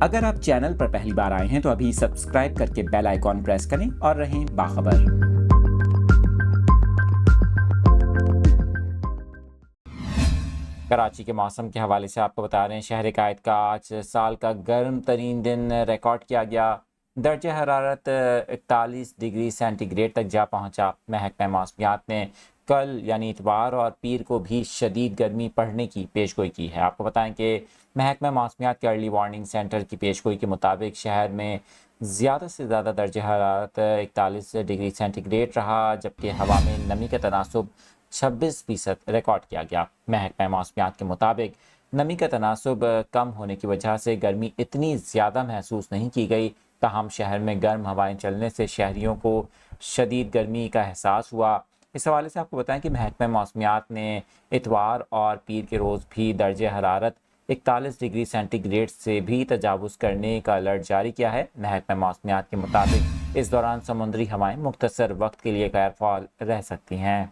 اگر آپ چینل پر پہلی بار آئے ہیں تو ابھی سبسکرائب کر کے بیل آئیکن پریس کریں اور رہیں باخبر۔ کراچی کے موسم کے حوالے سے آپ کو بتا رہے ہیں، شہر قائد کا آج سال کا گرم ترین دن ریکارڈ کیا گیا۔ درجہ حرارت 41 ڈگری سینٹی گریڈ تک جا پہنچا۔ محکمہ موسمیات نے کل یعنی اتوار اور پیر کو بھی شدید گرمی پڑنے کی پیشگوئی کی ہے۔ آپ کو بتائیں کہ محکمہ موسمیات کے ارلی وارننگ سینٹر کی پیشگوئی کے مطابق شہر میں زیادہ سے زیادہ درجہ حرارت 41 ڈگری سینٹی گریڈ رہا، جبکہ ہوا میں نمی کا تناسب 26% ریکارڈ کیا گیا۔ محکمہ موسمیات کے مطابق نمی کا تناسب کم ہونے کی وجہ سے گرمی اتنی زیادہ محسوس نہیں کی گئی، تاہم شہر میں گرم ہوائیں چلنے سے شہریوں کو شدید گرمی کا احساس ہوا۔ اس حوالے سے آپ کو بتائیں کہ محکمہ موسمیات نے اتوار اور پیر کے روز بھی درجہ حرارت 41 ڈگری سینٹی گریڈ سے بھی تجاوز کرنے کا الرٹ جاری کیا ہے۔ محکمہ موسمیات کے مطابق اس دوران سمندری ہوائیں مختصر وقت کے لیے غیر فعال رہ سکتی ہیں۔